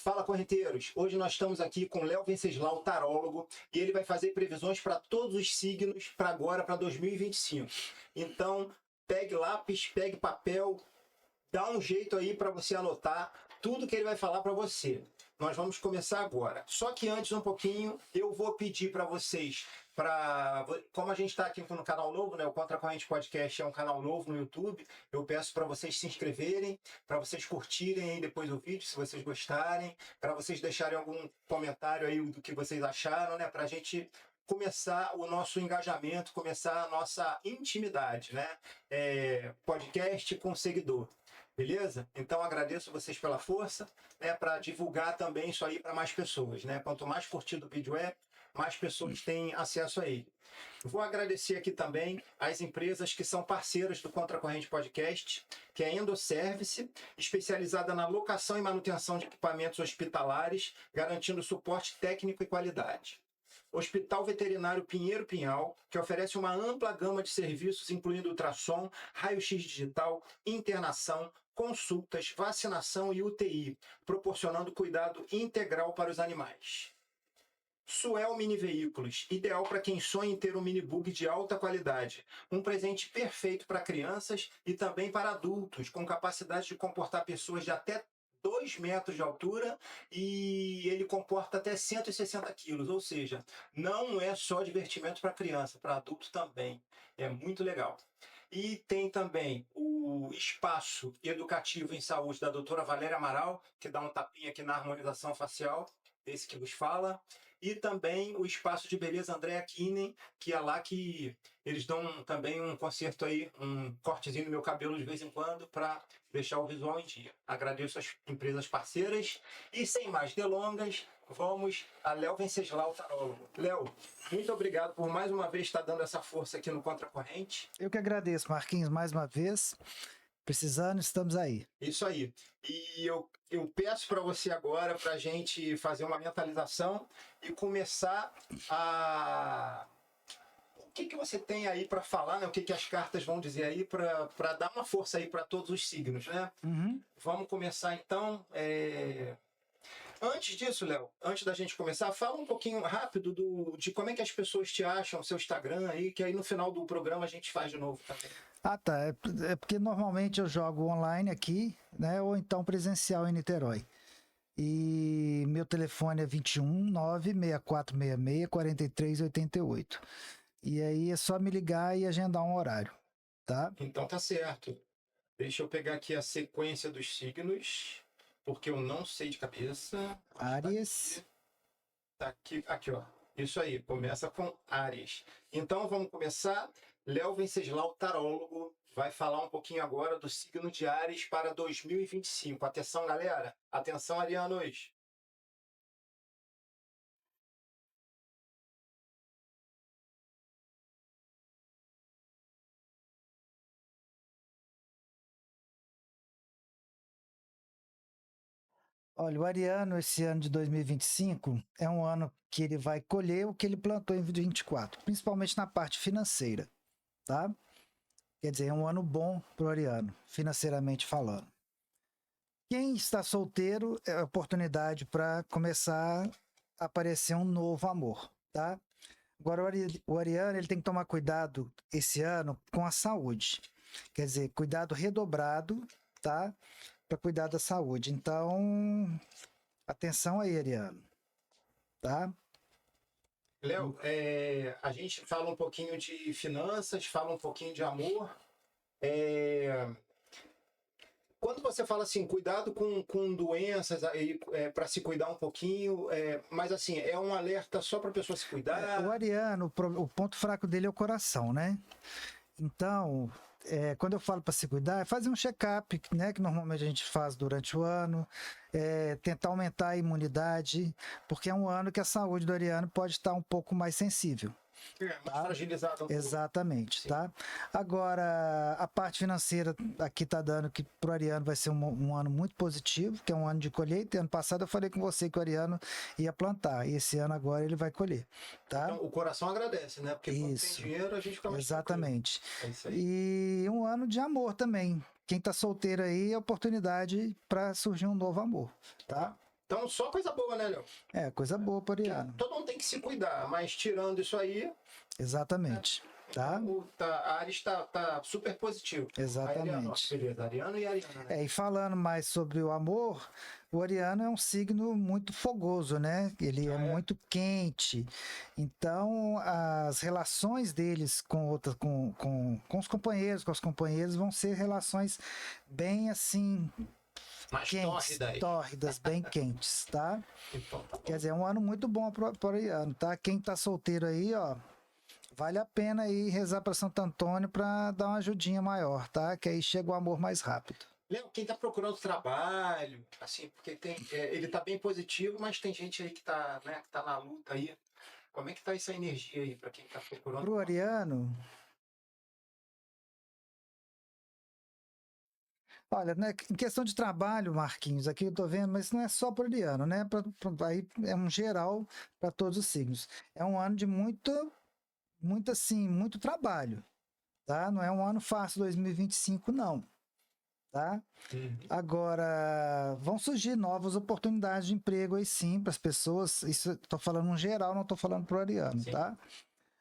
Fala, correnteiros! Hoje nós estamos aqui com Léo Venceslau, tarólogo, e ele vai fazer previsões para todos os signos para agora, para 2025. Então, pegue lápis, pegue papel, dá um jeito aí para você anotar tudo que ele vai falar para você. Nós vamos começar agora. Só que antes, um pouquinho, eu vou pedir para vocês, como a gente está aqui no canal novo, né? O Contra a Corrente Podcast é um canal novo no YouTube, eu peço para vocês se inscreverem, para vocês curtirem aí depois o vídeo, se vocês gostarem, para vocês deixarem algum comentário aí do que vocês acharam, né? Para a gente começar o nosso engajamento, começar a nossa intimidade, né? Podcast com seguidor. Beleza? Então agradeço vocês pela força, né, para divulgar também isso aí para mais pessoas, né? Quanto mais curtido o vídeo mais pessoas têm acesso a ele. Vou agradecer aqui também as empresas que são parceiras do Contra a Corrente Podcast, que é a Endoservice, especializada na locação e manutenção de equipamentos hospitalares, garantindo suporte técnico e qualidade. Hospital Veterinário Pinheiro Pinhal, que oferece uma ampla gama de serviços, incluindo ultrassom, raio-x digital, internação, consultas, vacinação e UTI, proporcionando cuidado integral para os animais. Suel Mini Veículos, ideal para quem sonha em ter um minibug de alta qualidade. Um presente perfeito para crianças e também para adultos, com capacidade de comportar pessoas de até 2 metros de altura e ele comporta até 160 quilos, ou seja, não é só divertimento para criança, para adulto também. É muito legal. E tem também o Espaço Educativo em Saúde da doutora Valéria Amaral, que dá um tapinha aqui na harmonização facial, esse que vos fala. E também o Espaço de Beleza Andréa Kinen, que é lá que eles dão também um conserto aí, um cortezinho no meu cabelo de vez em quando, para deixar o visual em dia. Agradeço as empresas parceiras. E sem mais delongas, vamos a Léo Venceslau, tarólogo. Léo, muito obrigado por mais uma vez estar dando essa força aqui no Contra a Corrente. Eu que agradeço, Marquinhos, mais uma vez. Precisando, estamos aí. Isso aí. E eu peço para você agora, para a gente fazer uma mentalização e começar a... O que você tem aí para falar, né? O que as cartas vão dizer aí para dar uma força aí para todos os signos, né? Uhum. Vamos começar então. Antes disso, Léo, antes da gente começar, fala um pouquinho rápido de como é que as pessoas te acham, seu Instagram aí, que aí no final do programa a gente faz de novo também. Ah, tá. É porque normalmente eu jogo online aqui, né? Ou então presencial em Niterói. E meu telefone é 21 96466 4388. E aí é só me ligar e agendar um horário, tá? Então tá certo. Deixa eu pegar aqui a sequência dos signos, porque eu não sei de cabeça. Áries. Tá aqui, ó. Isso aí, começa com Áries. Então vamos começar. Léo Venceslau, tarólogo, vai falar um pouquinho agora do signo de Áries para 2025. Atenção, galera. Atenção, arianos. Olha, o ariano, esse ano de 2025, é um ano que ele vai colher o que ele plantou em 2024, principalmente na parte financeira, tá? Quer dizer, é um ano bom para o ariano, financeiramente falando. Quem está solteiro é a oportunidade para começar a aparecer um novo amor, tá? Agora, o ariano ele tem que tomar cuidado esse ano com a saúde. Quer dizer, cuidado redobrado, tá? Para cuidar da saúde. Então, atenção aí, ariano, tá? Léo, a gente fala um pouquinho de finanças, fala um pouquinho de amor. Quando você fala assim, cuidado com doenças, para se cuidar um pouquinho, mas assim, é um alerta só para a pessoa se cuidar? O ariano, o ponto fraco dele é o coração, né? Então, quando eu falo para se cuidar, é fazer um check-up, né, que normalmente a gente faz durante o ano, tentar aumentar a imunidade, porque é um ano que a saúde do ariano pode estar um pouco mais sensível. Mais fragilizado. Exatamente, Sim. tá? Agora, a parte financeira aqui tá dando que pro ariano vai ser um ano muito positivo, que é um ano de colheita. Ano passado eu falei com você que o ariano ia plantar, e esse ano agora ele vai colher, tá? Então, o coração agradece, né? Porque quando tem dinheiro, a gente fica mais exatamente. É isso aí. E um ano de amor também. Quem tá solteiro aí, é oportunidade para surgir um novo amor, tá? Então, só coisa boa, né, Léo? Coisa boa pro ariano. Todo mundo tem que se cuidar, mas tirando isso aí, Exatamente. Tá? a Ares tá super positivo. Exatamente. Beleza, Ariano e Ariana, né? E falando mais sobre o amor, o ariano é um signo muito fogoso, né? Ele é muito quente. Então, as relações deles com os companheiros, com as companheiras, vão ser relações bem assim. Mais Quentes, tórridas. tórridas, bem quentes, tá? Então, tá bom. Quer dizer, é um ano muito bom pro ariano, tá? Quem tá solteiro aí, ó, vale a pena aí rezar para Santo Antônio para dar uma ajudinha maior, tá? Que aí chega o amor mais rápido. Léo, quem tá procurando trabalho, assim, porque ele tá bem positivo, mas tem gente aí que tá, né, que tá na luta aí. Como é que tá essa energia aí para quem tá procurando? Pro ariano, olha, né, em questão de trabalho, Marquinhos, aqui eu tô vendo, mas não é só pro ariano, né? Aí é um geral para todos os signos. É um ano de muito assim, muito trabalho, tá? Não é um ano fácil 2025, não. Tá? Agora, vão surgir novas oportunidades de emprego aí sim para as pessoas. Isso estou falando no geral, não estou falando para o ariano, tá?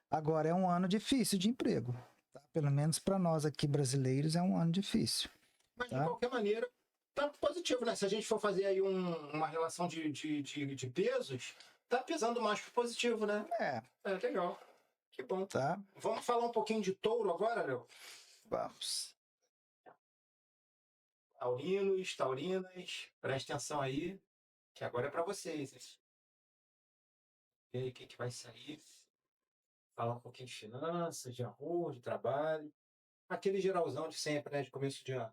Agora, é um ano difícil de emprego. Tá? Pelo menos para nós aqui brasileiros é um ano difícil. Mas, tá? de qualquer maneira, tá positivo, né? Se a gente for fazer aí uma relação de pesos, tá pesando mais pro positivo, né? É. É, legal. Que bom. Tá? Vamos falar um pouquinho de touro agora, Léo? Vamos. Taurinos, taurinas, presta atenção aí, que agora é para vocês. Hein? E aí, o que vai sair? Falar um pouquinho de finanças, de amor, de trabalho. Aquele geralzão de sempre, né? De começo de ano.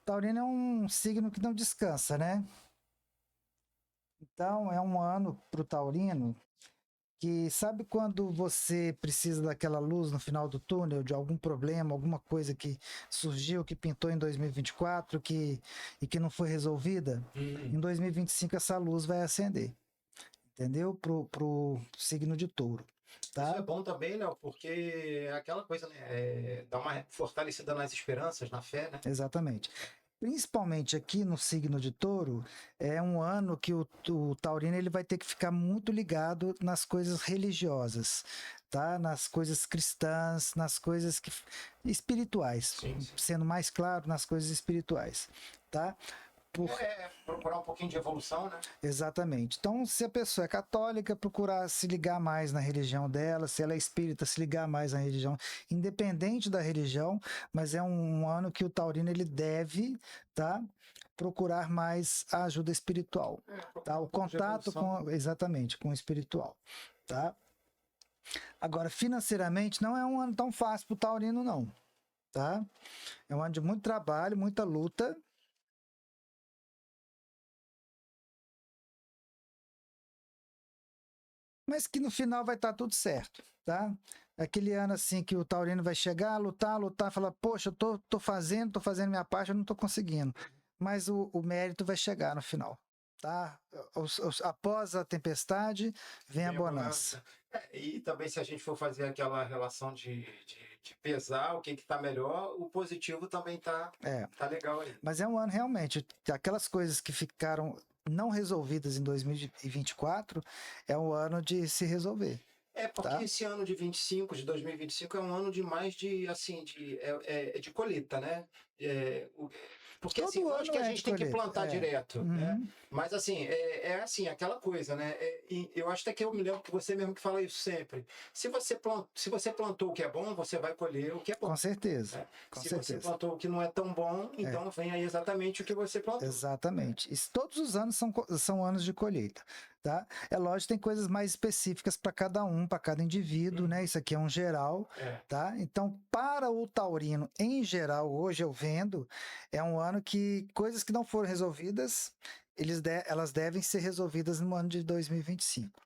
Taurino é um signo que não descansa, né? Então, é um ano para o taurino que sabe quando você precisa daquela luz no final do túnel, de algum problema, alguma coisa que surgiu, que pintou em 2024 e que não foi resolvida? Em 2025 essa luz vai acender, entendeu? Pro signo de touro. Tá? Isso é bom também, Léo, porque é aquela coisa, né? Dá uma fortalecida nas esperanças, na fé, né? Exatamente. Principalmente aqui no signo de touro, é um ano que o taurino ele vai ter que ficar muito ligado nas coisas religiosas, tá? Nas coisas cristãs, nas coisas espirituais, Sim. Sendo mais claro, nas coisas espirituais, tá? Procurar um pouquinho de evolução, né? Exatamente. Então, se a pessoa é católica, procurar se ligar mais na religião dela, se ela é espírita, se ligar mais na religião, independente da religião, mas é um ano que o taurino ele deve, tá? Procurar mais a ajuda espiritual, tá? O contato exatamente, com o espiritual, tá? Agora, financeiramente, não é um ano tão fácil para o taurino, não, tá? É um ano de muito trabalho, muita luta, mas que no final vai estar tudo certo, tá? Aquele ano assim que o taurino vai chegar, lutar, falar, poxa, eu tô fazendo minha parte, eu não tô conseguindo. Mas o mérito vai chegar no final, tá? Após a tempestade, vem a bonança. E também se a gente for fazer aquela relação de pesar, o que tá melhor, o positivo também tá legal aí. Mas é um ano realmente, aquelas coisas que ficaram não resolvidas em 2024, é um ano de se resolver. Porque esse ano de 2025 é um ano de mais de, assim, de colheita, né? Porque assim, eu acho que a gente tem que plantar direto, né? Mas assim, assim, aquela coisa, né? Eu acho até que eu me lembro que você mesmo que fala isso sempre. Se você plantou o que é bom, você vai colher o que é bom. Com certeza. Né? Se você plantou o que não é tão bom, então vem aí exatamente o que você plantou. Exatamente. Todos os anos são anos de colheita. Tá? É lógico, tem coisas mais específicas para cada um, para cada indivíduo, né? Isso aqui é um geral, tá? Então, para o taurino em geral, hoje eu vendo, é um ano que coisas que não foram resolvidas, elas devem ser resolvidas no ano de 2025.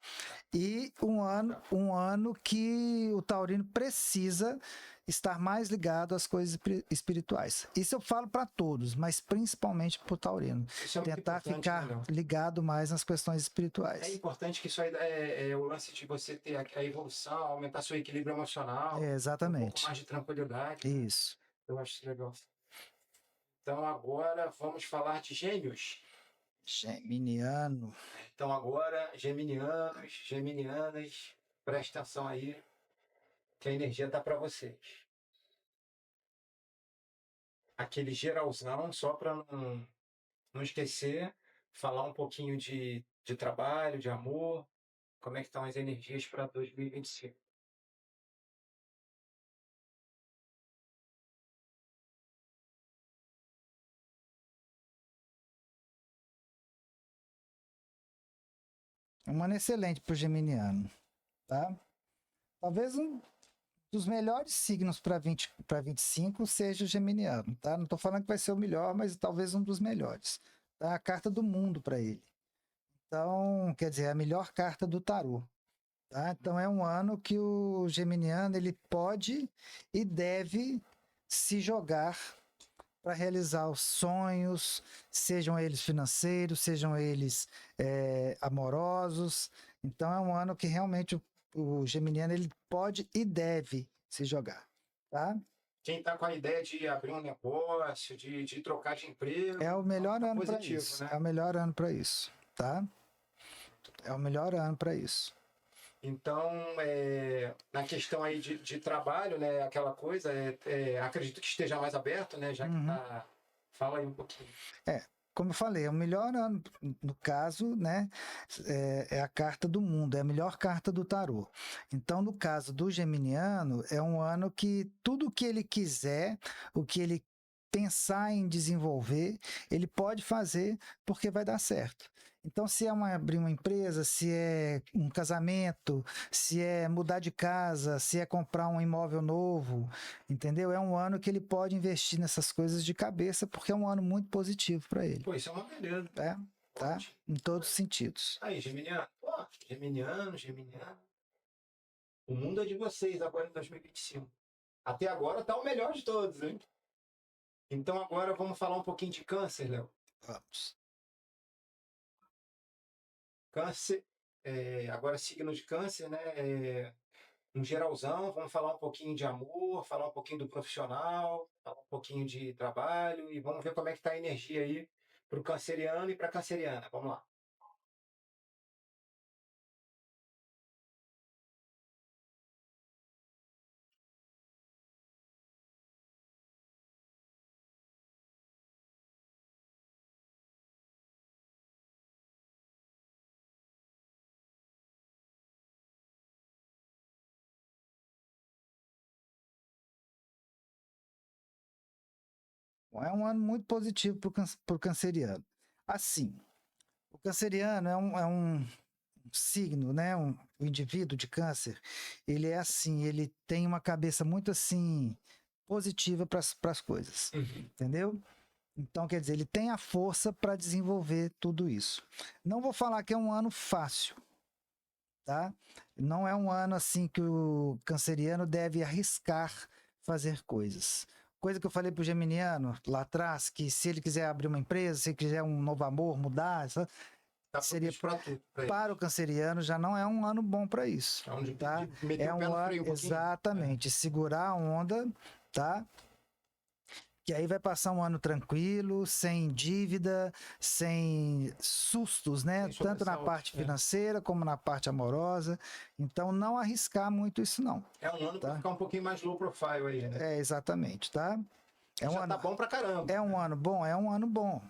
E um ano que o taurino precisa estar mais ligado às coisas espirituais. Isso eu falo para todos, mas principalmente para o taurino. Isso é muito Tentar importante, ficar né, Léo? ligado mais nas questões É espirituais. importante que isso aí é o lance de você ter a evolução, aumentar seu equilíbrio emocional, ter um pouco Exatamente. mais de tranquilidade. Isso. Eu acho isso legal. Então agora vamos falar de gêmeos. Geminiano. Então agora, geminianos, geminianas, presta atenção aí, que a energia tá para vocês. Aquele geralzão, só para não esquecer, falar um pouquinho de trabalho, de amor, como é que estão as energias para 2025. Um ano excelente para o geminiano, tá? Talvez um dos melhores signos para 25 seja o geminiano, tá? Não estou falando que vai ser o melhor, mas talvez um dos melhores. Tá? A carta do mundo para ele. Então, quer dizer, a melhor carta do tarô. Tá? Então é um ano que o geminiano ele pode e deve se jogar para realizar os sonhos, sejam eles financeiros, sejam eles amorosos. Então é um ano que realmente o geminiano ele pode e deve se jogar, tá? Quem está com a ideia de abrir um negócio, de trocar de emprego, É o melhor tá ano para positivo, isso. né? É o melhor ano para isso, tá? É o melhor ano para isso. Então, na questão aí de trabalho, né, aquela coisa, acredito que esteja mais aberto, né, já que tá... Fala aí um pouquinho. Como eu falei, é o melhor ano, no caso, né, é a carta do mundo, é a melhor carta do tarô. Então, no caso do geminiano, é um ano que tudo o que ele quiser, o que ele pensar em desenvolver, ele pode fazer porque vai dar certo. Então, se é abrir uma empresa, se é um casamento, se é mudar de casa, se é comprar um imóvel novo, entendeu? É um ano que ele pode investir nessas coisas de cabeça, porque é um ano muito positivo para ele. Pô, isso é uma beleza. Tá? Em todos os sentidos. Aí, geminiano. Pô, geminiano. O mundo é de vocês agora em 2025. Até agora tá o melhor de todos, hein? Então agora vamos falar um pouquinho de câncer, Léo. Vamos. Câncer, agora signo de câncer, né? Um geralzão, vamos falar um pouquinho de amor, falar um pouquinho do profissional, falar um pouquinho de trabalho e vamos ver como é que tá a energia aí para o canceriano e para a canceriana. Vamos lá. Bom, é um ano muito positivo para o canceriano. Assim, o canceriano é um signo, né? O indivíduo de câncer, ele é assim, ele tem uma cabeça muito assim positiva para as coisas, entendeu? Então, quer dizer, ele tem a força para desenvolver tudo isso. Não vou falar que é um ano fácil, tá? Não é um ano assim que o canceriano deve arriscar fazer coisas. Coisa que eu falei pro geminiano lá atrás, que se ele quiser abrir uma empresa, se ele quiser um novo amor, mudar, Tá seria pra tudo, para o canceriano já não é um ano bom para isso, é onde tá? meter É o pé um no ano freio um pouquinho. exatamente, segurar a onda, tá? Que aí vai passar um ano tranquilo, sem dívida, sem sustos, né? Sem Tanto na sobressaltos, parte financeira como na parte amorosa. Então, não arriscar muito isso, não. É um ano para Tá? ficar um pouquinho mais low profile aí, né? Exatamente, tá? É um Já ano, tá bom pra caramba. é um ano bom, é um ano bom.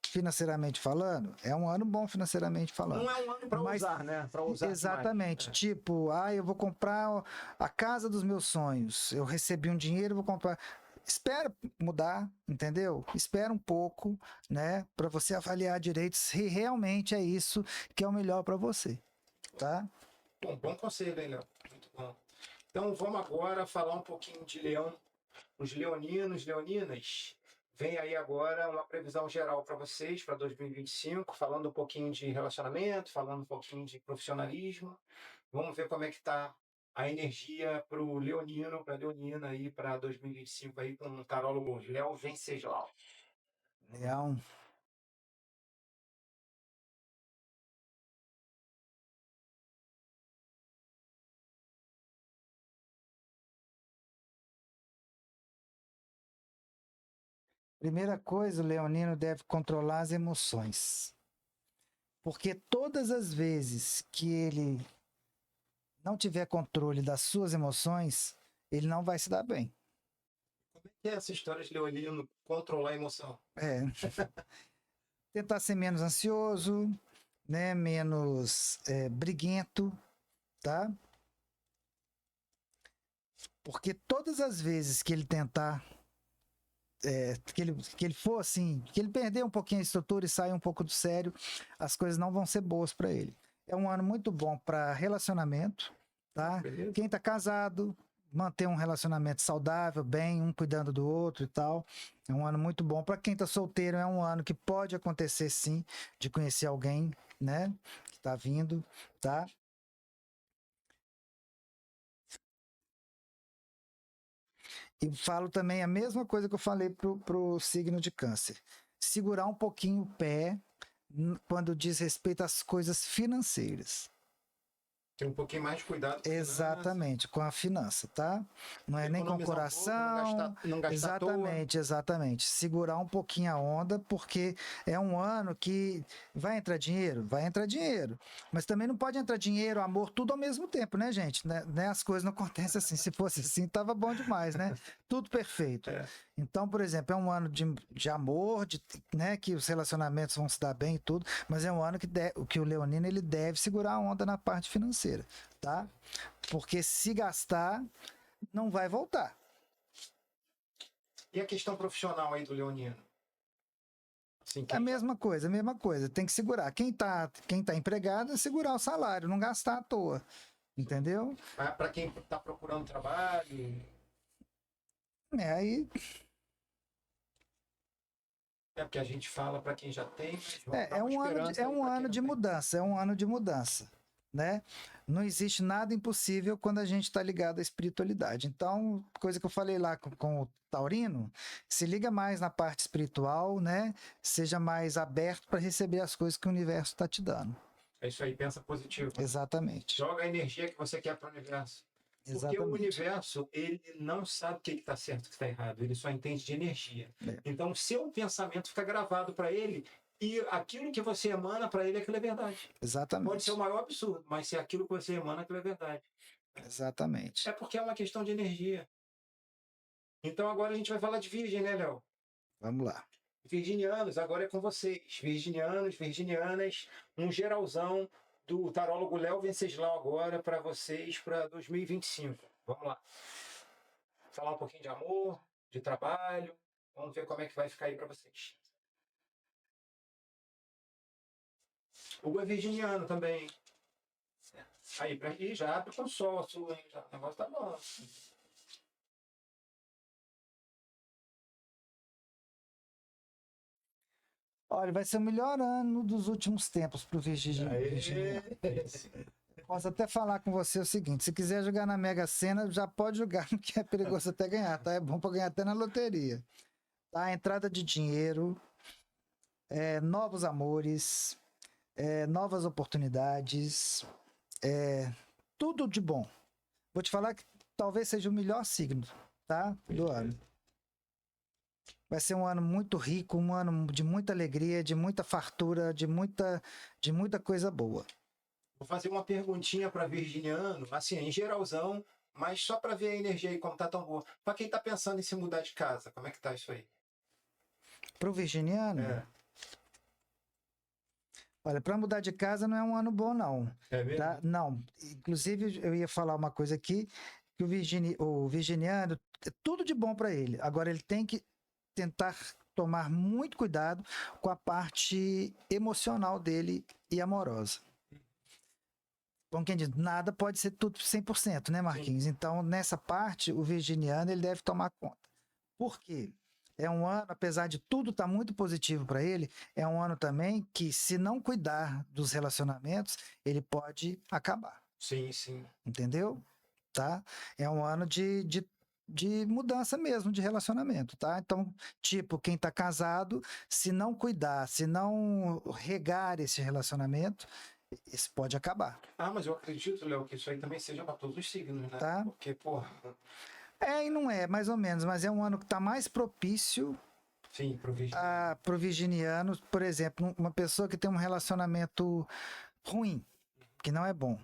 Financeiramente falando, é um ano bom financeiramente falando. Não é um ano para usar, né? Para usar exatamente. demais. Tipo, eu vou comprar a casa dos meus sonhos. Eu recebi um dinheiro, vou comprar. Espera mudar, entendeu? Espera um pouco, né, para você avaliar direito se realmente é isso que é o melhor para você, tá? Bom conselho, hein, Léo? Muito bom. Então vamos agora falar um pouquinho de Leão. Os leoninos, leoninas, vem aí agora uma previsão geral para vocês para 2025, falando um pouquinho de relacionamento, falando um pouquinho de profissionalismo. Vamos ver como é que está a energia para o Leonino, para a Leonina aí para 2025 aí com o tarólogo Léo Venceslau. Leão. Primeira coisa, o leonino deve controlar as emoções. Porque todas as vezes que ele não tiver controle das suas emoções, ele não vai se dar bem. Como é que é essa história de Leonino controlar a emoção? É. Tentar ser menos ansioso, né? Menos briguento, tá? Porque todas as vezes que ele tentar que ele for assim, que ele perder um pouquinho a estrutura e sair um pouco do sério, as coisas não vão ser boas para ele. É um ano muito bom para relacionamento, tá? Beleza. Quem tá casado, manter um relacionamento saudável, bem, um cuidando do outro e tal. É um ano muito bom. Para quem tá solteiro, é um ano que pode acontecer sim, de conhecer alguém, né? Que tá vindo, tá? E falo também a mesma coisa que eu falei pro signo de câncer. Segurar um pouquinho o pé quando diz respeito às coisas financeiras. Ter um pouquinho mais de cuidado com Exatamente, com a finança, tá? Não é nem com o coração. Não gastar à toa. Exatamente. Segurar um pouquinho a onda, porque é um ano que vai entrar dinheiro? Vai entrar dinheiro. Mas também não pode entrar dinheiro, amor, tudo ao mesmo tempo, né, gente? Né? As coisas não acontecem assim. Se fosse assim, tava bom demais, né? Tudo perfeito. Então, por exemplo, é um ano de amor, né, que os relacionamentos vão se dar bem e tudo, mas é um ano que o leonino ele deve segurar a onda na parte financeira, tá? Porque se gastar, não vai voltar. E a questão profissional aí do leonino? Assim, a mesma coisa. Tem que segurar. Quem tá empregado é segurar o salário, não gastar à toa. Entendeu? Para quem tá procurando trabalho. Aí. É porque a gente fala para quem já tem. É um ano de mudança, né? Não existe nada impossível quando a gente está ligado à espiritualidade. Então, coisa que eu falei lá com o Taurino, se liga mais na parte espiritual, né? Seja mais aberto para receber as coisas que o universo está te dando. É isso aí, pensa positivo. Exatamente. Joga a energia que você quer para o universo. Porque o universo, ele não sabe o que está certo e o que está errado, ele só entende de energia. Então, o seu pensamento fica gravado para ele e aquilo que você emana para ele, aquilo é verdade. Exatamente. Pode ser o maior absurdo, mas se é aquilo que você emana, aquilo é verdade. Exatamente. É porque é uma questão de energia. Então, agora a gente vai falar de Virgem, né, Léo? Vamos lá. Virginianos, agora é com vocês. Virginianos, virginianas, um geralzão do tarólogo Léo Venceslau agora para vocês para 2025. Vamos lá. Falar um pouquinho de amor, de trabalho. Vamos ver como é que vai ficar aí para vocês. Hugo é virginiano também. Aí, já abre com sol a sua, hein? Já, o negócio tá bom. Olha, vai ser o melhor ano dos últimos tempos para o virginiano. Posso até falar com você o seguinte: se quiser jogar na Mega Sena, já pode jogar, que é perigoso até ganhar, tá? É bom para ganhar até na loteria. Tá? Entrada de dinheiro, novos amores, novas oportunidades, tudo de bom. Vou te falar que talvez seja o melhor signo, tá? Do ano. Vai ser um ano muito rico, um ano de muita alegria, de muita fartura, de muita coisa boa. Vou fazer uma perguntinha para virginiano, assim, em geralzão, mas só para ver a energia aí como tá tão boa. Para quem tá pensando em se mudar de casa, como é que tá isso aí? Pro virginiano? Olha, para mudar de casa não é um ano bom, não. É mesmo? Tá? Não. Inclusive, eu ia falar uma coisa aqui, que o virginiano, é tudo de bom para ele. Agora, ele tem que tentar tomar muito cuidado com a parte emocional dele e amorosa. Bom, quem diz, nada pode ser tudo 100%, né, Marquinhos? Sim. Então, nessa parte, o virginiano ele deve tomar conta. Por quê? É um ano, apesar de tudo estar muito positivo para ele, é um ano também que, se não cuidar dos relacionamentos, ele pode acabar. Sim, sim. Entendeu? tá? É um ano de mudança mesmo de relacionamento, tá? Então, tipo, quem tá casado, se não cuidar, se não regar esse relacionamento, esse pode acabar, Ah, mas eu acredito, Léo, que isso aí também seja para todos os signos, né? tá? Porque, pô, É e não é, mais ou menos, mas é um ano que tá mais propício sim, pro vídeo. pro virginiano, por exemplo, uma pessoa que tem um relacionamento ruim, que não é bom,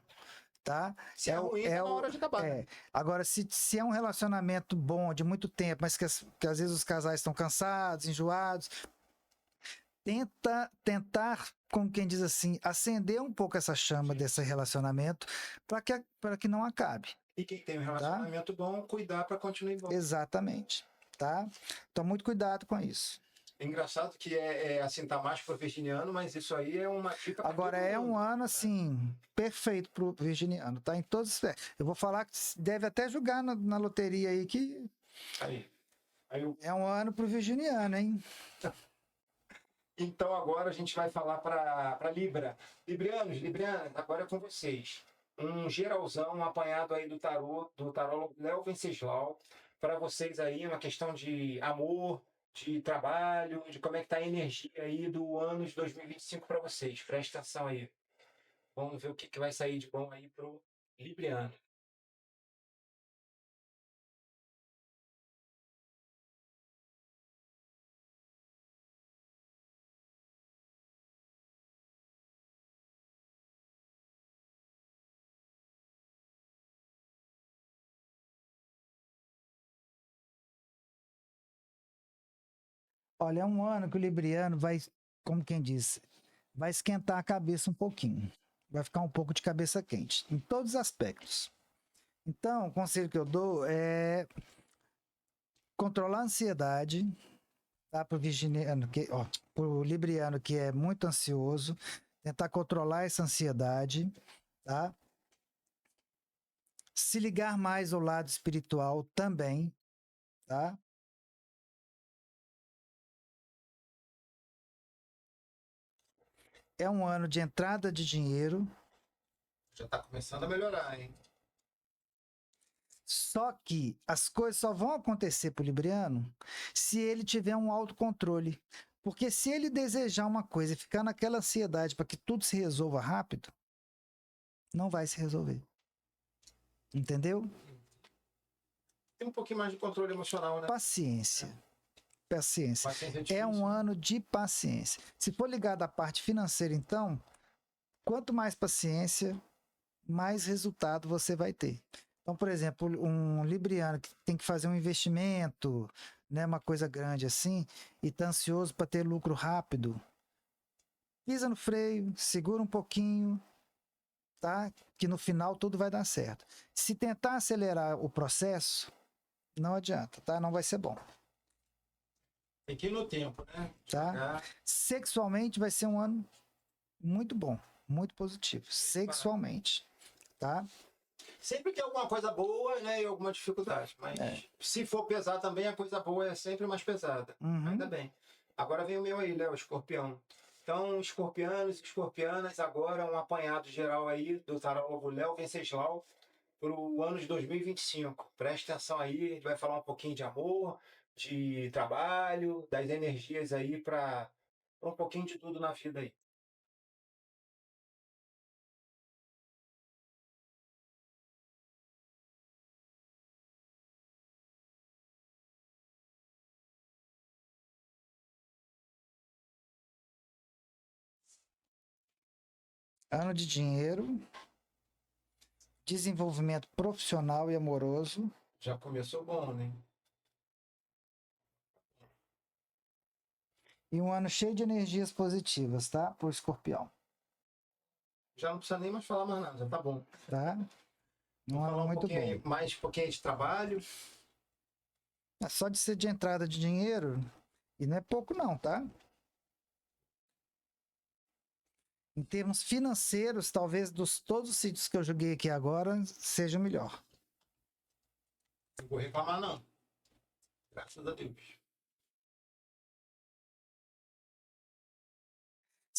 tá? Se é ruim, tá na hora de acabar. É. Agora, se é um relacionamento bom de muito tempo, mas que às vezes os casais estão cansados, enjoados, tentar, como quem diz assim, acender um pouco essa chama desse relacionamento para que não acabe. E quem tem um relacionamento bom, cuidar para continuar bom. Exatamente, tá? Então, muito cuidado com isso. É engraçado que assim, tá mais pro virginiano, mas isso aí é uma dica pra Agora todo é mundo. um ano assim perfeito pro virginiano, tá? Em todos os aspectos. Eu vou falar que deve até jogar na loteria aí que Aí é um ano pro virginiano, hein? Então agora a gente vai falar para Libra. Librianas, agora é com vocês. Um geralzão, um apanhado aí do tarólogo Léo Venceslau, para vocês aí, uma questão de amor, de trabalho, de como é que tá a energia aí do ano de 2025 para vocês. Presta atenção aí. Vamos ver o que vai sair de bom aí pro Libriano. Olha, é um ano que o libriano vai, como quem diz, vai esquentar a cabeça um pouquinho. Vai ficar um pouco de cabeça quente, em todos os aspectos. Então, o conselho que eu dou é controlar a ansiedade, tá? Para o virginiano, pro libriano que é muito ansioso, tentar controlar essa ansiedade, tá? Se ligar mais ao lado espiritual também, tá? É um ano de entrada de dinheiro, Já tá começando a melhorar, hein? só que as coisas só vão acontecer para o libriano se ele tiver um autocontrole. Porque se ele desejar uma coisa e ficar naquela ansiedade para que tudo se resolva rápido, não vai se resolver. Entendeu? Tem um pouquinho mais de controle emocional, né? Paciência. Paciência. Paciência É difícil, um né? ano de paciência. Se for ligado à parte financeira, então, quanto mais paciência, mais resultado você vai ter. Então, por exemplo, um libriano que tem que fazer um investimento, né, uma coisa grande assim, e está ansioso para ter lucro rápido, pisa no freio, segura um pouquinho, tá? Que no final tudo vai dar certo. Se tentar acelerar o processo, não adianta, tá? Não vai ser bom, Tem que ir no tempo, né? tá? Devagar. Sexualmente vai ser um ano muito bom, muito positivo, sexualmente, tá? Sempre tem alguma coisa boa, né, e alguma dificuldade. Mas se for pesar também, a coisa boa é sempre mais pesada. Uhum. Ainda bem. Agora vem o meu aí, Léo, escorpião. Então, escorpianos e escorpianas, agora um apanhado geral aí do tarólogo Léo Venceslau para o ano de 2025. Presta atenção aí, a gente vai falar um pouquinho de amor, de trabalho, das energias aí para um pouquinho de tudo na vida aí. Ano de dinheiro, desenvolvimento profissional e amoroso. Já começou bom, né? E um ano cheio de energias positivas, tá? Pro escorpião, Já não precisa nem mais falar mais nada, já tá bom. tá? Um Vamos ano falar um muito pouquinho bom. aí, mais um pouquinho aí de trabalho. Só de ser de entrada de dinheiro, e não é pouco não, tá? Em termos financeiros, talvez dos todos os sítios que eu joguei aqui agora, seja o melhor. Não vou reclamar, não. Graças a Deus.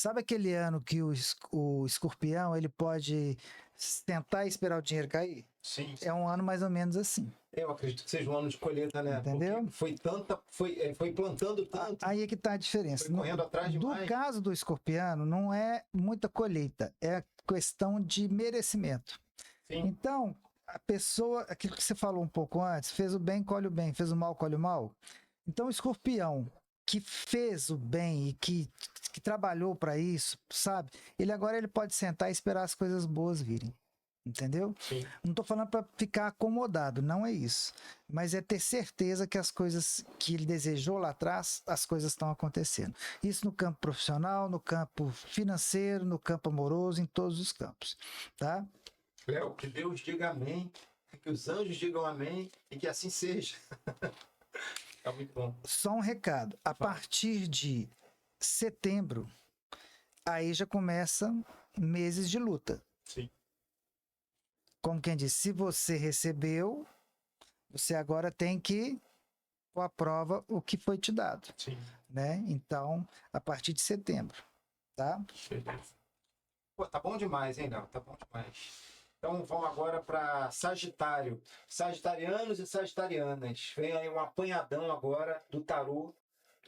Sabe aquele ano que o escorpião ele pode tentar esperar o dinheiro cair? Sim. É um ano mais ou menos assim. Eu acredito que seja um ano de colheita, né? Entendeu? Porque foi plantando tanto, Aí é que tá a diferença. foi correndo atrás Do demais. caso do escorpiano, não é muita colheita, é questão de merecimento. Sim, Então, a pessoa, aquilo que você falou um pouco antes, fez o bem, colhe o bem, fez o mal, colhe o mal. Então, o escorpião que fez o bem e que trabalhou para isso, sabe? Ele pode sentar e esperar as coisas boas virem. Entendeu? sim. Não estou falando para ficar acomodado, não é isso. Mas é ter certeza que as coisas que ele desejou lá atrás, as coisas estão acontecendo. Isso no campo profissional, no campo financeiro, no campo amoroso, em todos os campos. Tá? Léo, que Deus diga amém, que os anjos digam amém e que assim seja. Tá muito bom. Só um recado. A partir de setembro, aí já começa meses de luta. Sim. Como quem diz, se você recebeu, você agora tem que pôr à prova o que foi te dado. Sim. Né? Então, a partir de setembro, tá? Beleza. Pô, tá bom demais, hein, Léo? Tá bom demais. Então vamos agora para Sagitário. Sagitarianos e sagitarianas. Vem aí um apanhadão agora do tarô,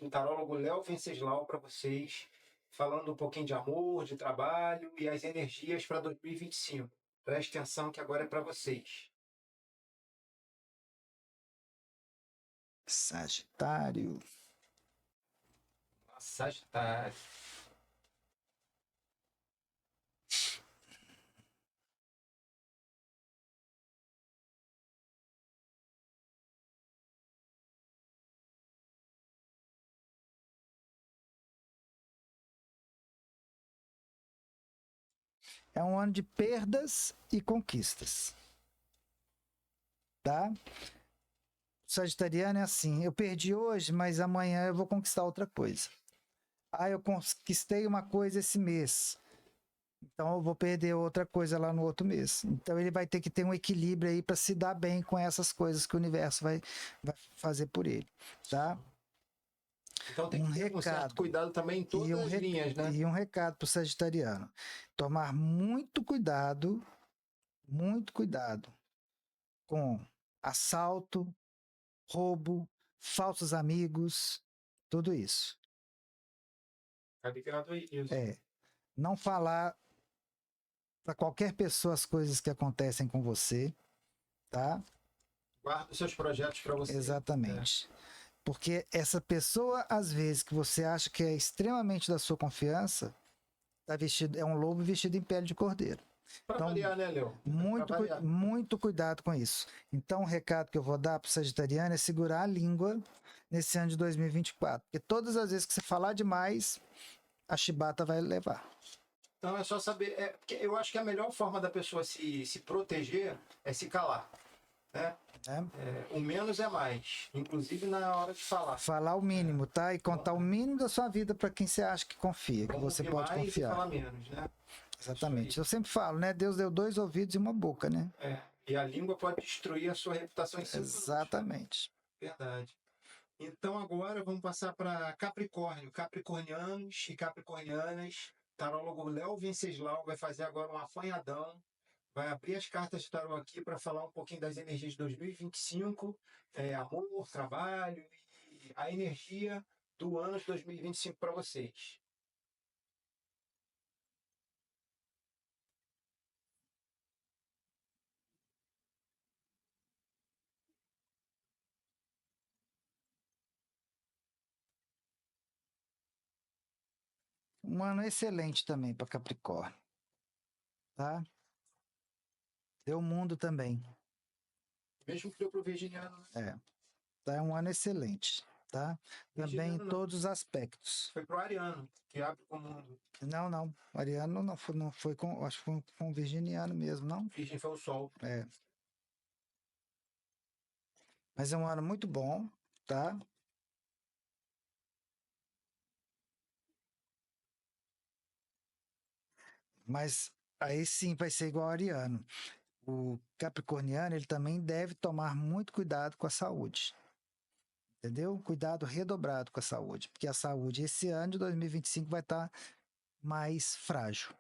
do tarólogo Léo Venceslau para vocês, falando um pouquinho de amor, de trabalho e as energias para 2025. Preste atenção que agora é para vocês. Sagitário. Sagitário. É um ano de perdas e conquistas. Tá? Sagitariano é assim, eu perdi hoje, mas amanhã eu vou conquistar outra coisa. Ah, eu conquistei uma coisa esse mês, então eu vou perder outra coisa lá no outro mês. Então ele vai ter que ter um equilíbrio aí para se dar bem com essas coisas que o universo vai fazer por ele, tá? Então tem que ter um certo cuidado também em todas as linhas, né? E um recado para o sagitariano. Tomar muito cuidado com assalto, roubo, falsos amigos, tudo isso. Tá ligado aí, isso. Não falar para qualquer pessoa as coisas que acontecem com você, tá? Guarda os seus projetos para você. Exatamente. Porque essa pessoa, às vezes, que você acha que é extremamente da sua confiança, tá vestido, é um lobo vestido em pele de cordeiro. Para variar, né, Léo? Muito cuidado com isso. Então, o recado que eu vou dar para o sagitariano é segurar a língua nesse ano de 2024. Porque todas as vezes que você falar demais, a chibata vai levar. Então é só saber. Porque eu acho que a melhor forma da pessoa se proteger é se calar. Né? O menos é mais, inclusive na hora de falar. Falar o mínimo, tá? E contar o mínimo da sua vida para quem você acha que confia, que você pode confiar. E falar menos, né? Exatamente. Eu sempre falo, né? Deus deu 2 ouvidos e uma boca, né? E a língua pode destruir a sua reputação em 5 minutos. Exatamente. Verdade. Então agora vamos passar para Capricórnio. Capricornianos e capricornianas. Tarólogo Léo Venceslau vai fazer agora um apanhadão. Vai abrir as cartas de tarô aqui para falar um pouquinho das energias de 2025, amor, trabalho e a energia do ano de 2025 para vocês. Um ano excelente também para Capricórnio, tá? Deu mundo também. Mesmo que deu para o virginiano, né? Tá? É um ano excelente, tá? Também em todos os aspectos. Foi pro ariano, que abre com o mundo. Não. O ariano não foi com, acho que foi com o virginiano mesmo, não? Virgem foi o sol. Mas é um ano muito bom, tá? Mas aí sim vai ser igual ao ariano. O capricorniano, ele também deve tomar muito cuidado com a saúde. Entendeu? Cuidado redobrado com a saúde, porque a saúde esse ano de 2025 vai estar mais frágil,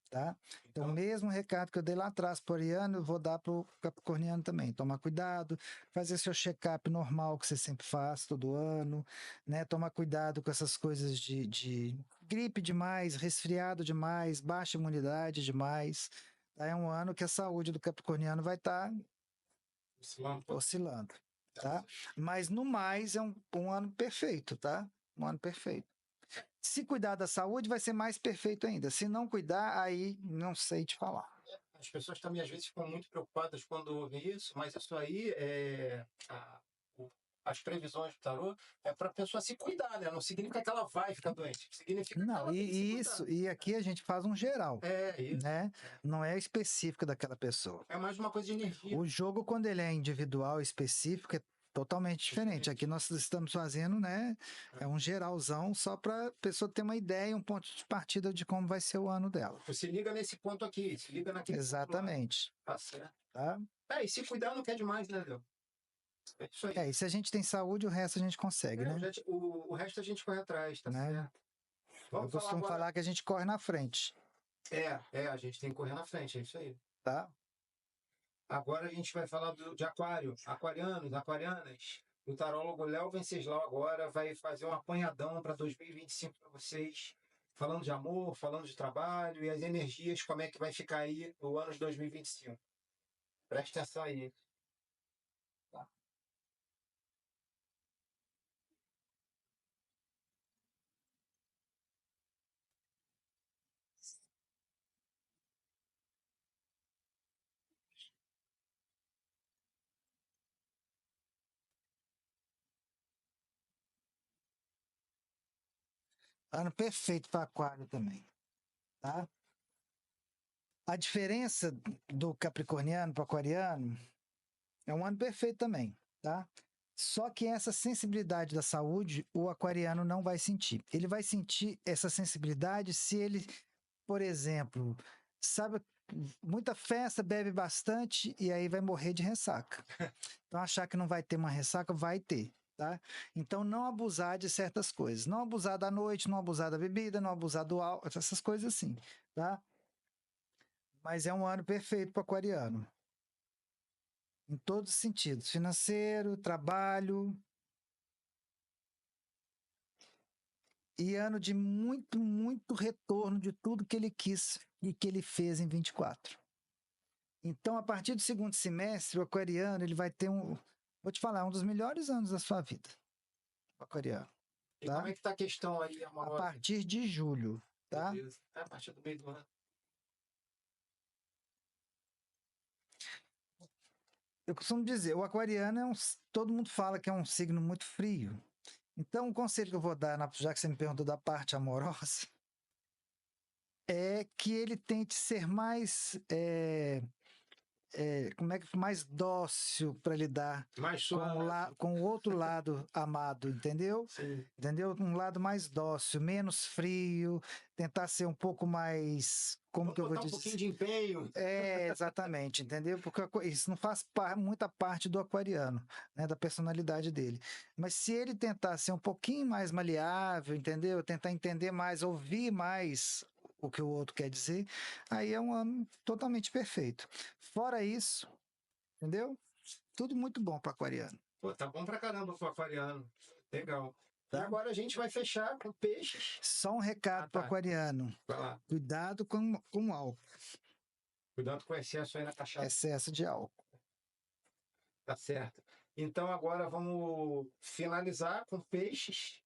tá? Então, o mesmo recado que eu dei lá atrás para o ariano, eu vou dar para o capricorniano também. Tomar cuidado, fazer seu check-up normal que você sempre faz todo ano, né? Tomar cuidado com essas coisas de gripe demais, resfriado demais, baixa imunidade demais. Tá? É um ano que a saúde do capricorniano vai estar oscilando, tá? Mas no mais é um ano perfeito, tá? Um ano perfeito. Se cuidar da saúde, vai ser mais perfeito ainda. Se não cuidar, aí não sei te falar. As pessoas também às vezes ficam muito preocupadas quando ouvem isso, mas isso aí é as previsões do tarô é para a pessoa se cuidar, né? Não significa que ela vai ficar doente, significa que Não, ela tem que se e cuidar. isso, e aqui a gente faz um geral, É isso. né? Não é específico daquela pessoa. É mais uma coisa de energia. O jogo, quando ele é individual, específico, é totalmente diferente. Aqui nós estamos fazendo, né? É um geralzão só para a pessoa ter uma ideia, um ponto de partida de como vai ser o ano dela. Se liga nesse ponto aqui, se liga naquele Exatamente. ponto lá. Tá certo. Tá? E se cuidar não quer demais, né, Léo? É isso aí. E se a gente tem saúde, o resto a gente consegue, né? O resto a gente corre atrás, tá Né? certo. Eu costumo falar que a gente corre na frente. A gente tem que correr na frente, é isso aí. Tá? Agora a gente vai falar de aquário, aquarianos, aquarianas. O tarólogo Léo Venceslau agora vai fazer um apanhadão para 2025 para vocês, falando de amor, falando de trabalho e as energias, como é que vai ficar aí no ano de 2025. Presta atenção aí. Tá. Ano perfeito para aquário também. Tá? A diferença do capricorniano para o aquariano é um ano perfeito também, tá? Só que essa sensibilidade da saúde, o aquariano não vai sentir. Ele vai sentir essa sensibilidade se ele, por exemplo, sabe, muita festa, bebe bastante e aí vai morrer de ressaca. Então, achar que não vai ter uma ressaca, vai ter. Tá? Então, não abusar de certas coisas. Não abusar da noite, não abusar da bebida, não abusar do álcool, essas coisas assim. Tá? Mas é um ano perfeito para o aquariano. Em todos os sentidos. Financeiro, trabalho. E ano de muito, muito retorno de tudo que ele quis e que ele fez em 24. Então, a partir do segundo semestre, o aquariano ele vai ter vou te falar, um dos melhores anos da sua vida. O aquariano. E tá? como é que tá a questão aí, amorosa? A partir de julho. Tá? Beleza. A partir do meio do ano. Eu costumo dizer, o aquariano todo mundo fala que é um signo muito frio. Então, o conselho que eu vou dar, já que você me perguntou da parte amorosa, é que ele tente ser mais, como é que mais dócil para lidar Mais suave. com o outro lado amado, entendeu? Sim. Entendeu? Um lado mais dócil, menos frio, tentar ser um pouco mais, como que eu vou botar dizer? Um pouquinho de empenho. Exatamente, entendeu? Porque isso não faz muita parte do aquariano, né, da personalidade dele. Mas se ele tentar ser um pouquinho mais maleável, entendeu? Tentar entender mais, ouvir mais o que o outro quer dizer, aí é um ano totalmente perfeito. Fora isso, entendeu? Tudo muito bom para aquariano. Pô, tá bom pra caramba pro aquariano. Legal. Tá? E agora a gente vai fechar com peixes. Só um recado para o aquariano. Vai lá. Cuidado com álcool. Cuidado com o excesso aí na cachaça. Excesso de álcool. Tá certo. Então agora vamos finalizar com peixes.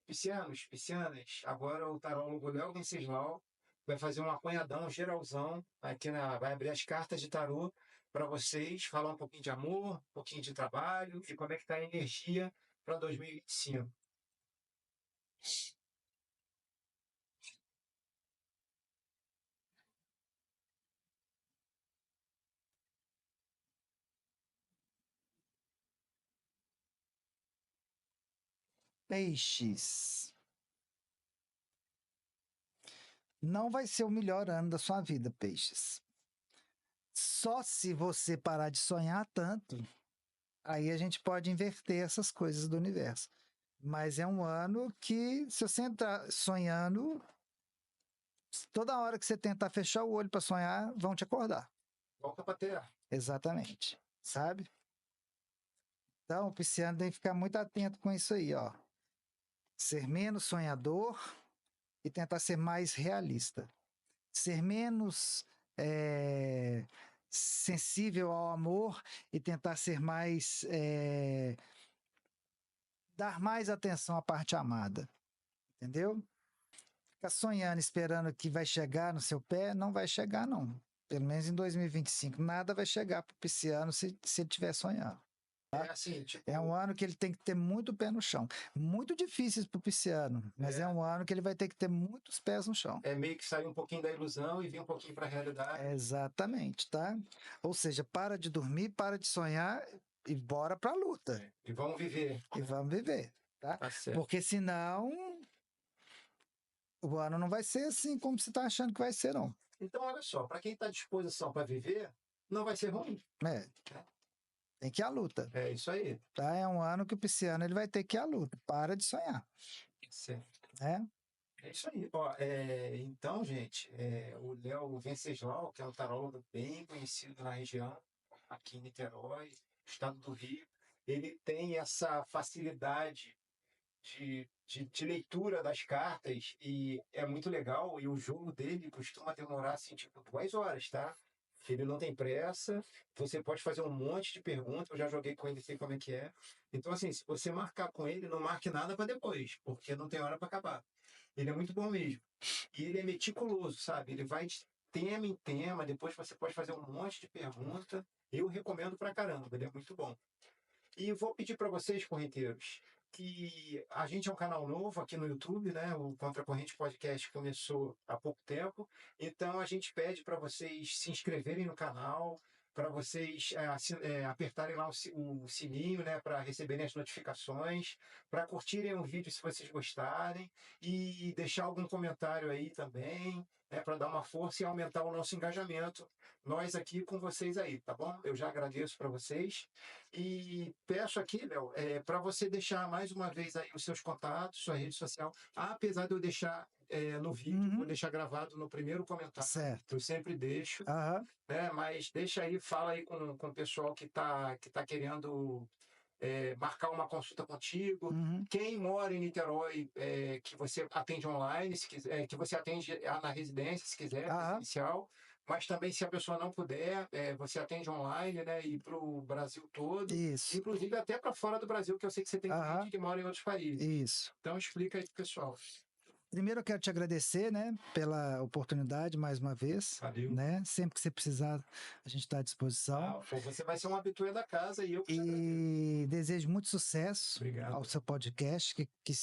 Piscianos, piscianas. Agora o tarólogo Léo Venceslau vai fazer um apanhadão geralzão. Vai abrir as cartas de tarô para vocês, falar um pouquinho de amor, um pouquinho de trabalho e como é que está a energia para 2025. Peixes. Não vai ser o melhor ano da sua vida, peixes. Só se você parar de sonhar tanto, aí a gente pode inverter essas coisas do universo. Mas é um ano que, se você entrar sonhando, toda hora que você tentar fechar o olho para sonhar, vão te acordar. Volta pra terra. Exatamente. Sabe? Então, o pisciano tem que ficar muito atento com isso aí, ó. Ser menos sonhador e tentar ser mais realista. Ser menos sensível ao amor e tentar ser mais. Dar mais atenção à parte amada. Entendeu? Ficar sonhando, esperando que vai chegar no seu pé, não vai chegar, não. Pelo menos em 2025, nada vai chegar para o pisciano se ele estiver sonhando. É assim, tipo, É um ano que ele tem que ter muito pé no chão. Muito difícil para o pisciano, mas é um ano que ele vai ter que ter muitos pés no chão. é meio que sair um pouquinho da ilusão e vir um pouquinho pra realidade. Exatamente, tá? Ou seja, para de dormir, para de sonhar e bora pra luta. E vamos viver. E vamos viver, tá? Tá certo. Porque senão o ano não vai ser assim como você tá achando que vai ser, não. Então, olha só, para quem está à disposição para viver, não vai ser ruim. É. Tem que ir à luta, É isso aí. tá? É um ano que o pisciano ele vai ter que ir à luta. Para de sonhar, Certo. né? É isso aí. Ó, então, gente, o Léo Venceslau, que é um tarólogo bem conhecido na região, aqui em Niterói, estado do Rio, ele tem essa facilidade de leitura das cartas e é muito legal. E o jogo dele costuma demorar assim, tipo 2 horas, tá? Ele não tem pressa, você pode fazer um monte de perguntas. Eu já joguei com ele, sei como é que é. Então, assim, se você marcar com ele, não marque nada para depois, porque não tem hora para acabar. Ele é muito bom mesmo. E ele é meticuloso, sabe? Ele vai de tema em tema, depois você pode fazer um monte de pergunta. Eu recomendo pra caramba, ele é muito bom. E vou pedir para vocês, correnteiros, que a gente é um canal novo aqui no YouTube, né? O Contra a Corrente Podcast começou há pouco tempo, então a gente pede para vocês se inscreverem no canal, para vocês apertarem lá o sininho, né? Para receberem as notificações, para curtirem o vídeo se vocês gostarem e deixar algum comentário aí também, né? Para dar uma força e aumentar o nosso engajamento. Nós aqui com vocês aí, tá bom? Eu já agradeço para vocês. E peço aqui, Léo, para você deixar mais uma vez aí os seus contatos, sua rede social, apesar de eu deixar no vídeo, vou deixar gravado no primeiro comentário, Certo. eu sempre deixo, Aham. né? Mas deixa aí, fala aí com o pessoal que tá querendo marcar uma consulta contigo. Uhum. Quem mora em Niterói, que você atende online, se quiser, que você atende na residência, se quiser, Aham. presencial. Mas também, se a pessoa não puder, você atende online, né? E para o Brasil todo. Isso. Inclusive até para fora do Brasil, que eu sei que você tem Aham. gente que mora em outros países. Isso. Então, explica aí pro pessoal. Primeiro eu quero te agradecer, né, pela oportunidade mais uma vez, Valeu. né? Sempre que você precisar, a gente está à disposição. Pô, você vai ser um habitué da casa e eu que te agradeço. E desejo muito sucesso Obrigado. ao seu podcast, que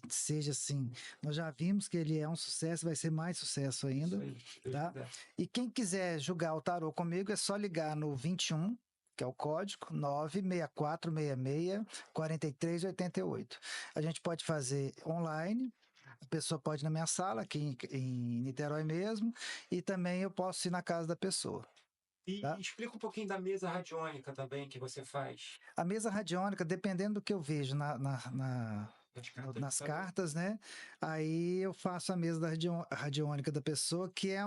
seja assim. Nós já vimos que ele é um sucesso, vai ser mais sucesso ainda. Isso aí, Deus Tá? quiser. E quem quiser jogar o tarô comigo é só ligar no 21, que é o código 96466 4388. A gente pode fazer online. A pessoa pode ir na minha sala, aqui em Niterói mesmo, e também eu posso ir na casa da pessoa. E Tá? explica um pouquinho da mesa radiônica também que você faz. A mesa radiônica, dependendo do que eu vejo nas cartas, né? Aí eu faço a mesa da radiônica da pessoa, que é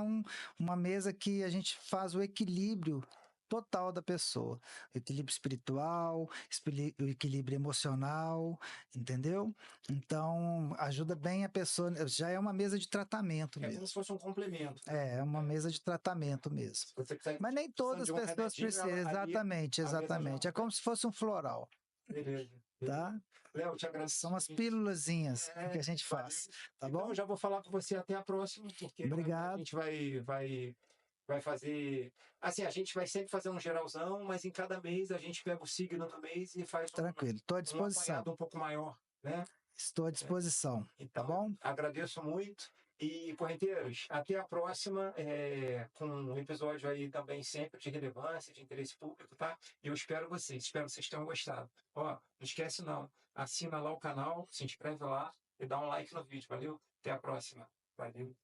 uma mesa que a gente faz o equilíbrio total da pessoa. O equilíbrio espiritual, o equilíbrio emocional, entendeu? Então, ajuda bem a pessoa. Já é uma mesa de tratamento É mesmo. como se fosse um complemento. É uma mesa de tratamento mesmo. Mas nem todas as pessoas precisam. Exatamente, exatamente. É como se fosse um floral. Beleza. Tá? Léo, te agradeço. São as pílulazinhas que a gente faz. Tá bom? Então, já vou falar com você até a próxima, porque Obrigado. a gente vai fazer. Assim, a gente vai sempre fazer um geralzão, mas em cada mês a gente pega o signo do mês e faz Tranquilo, estou à um disposição. apanhado um pouco maior, né? Estou à disposição. Então, tá bom? agradeço muito. E, correnteiros, até a próxima, com um episódio aí também sempre de relevância, de interesse público, tá? E eu espero que vocês tenham gostado. Ó, não esquece não, assina lá o canal, se inscreve lá e dá um like no vídeo, valeu? Até a próxima. Valeu.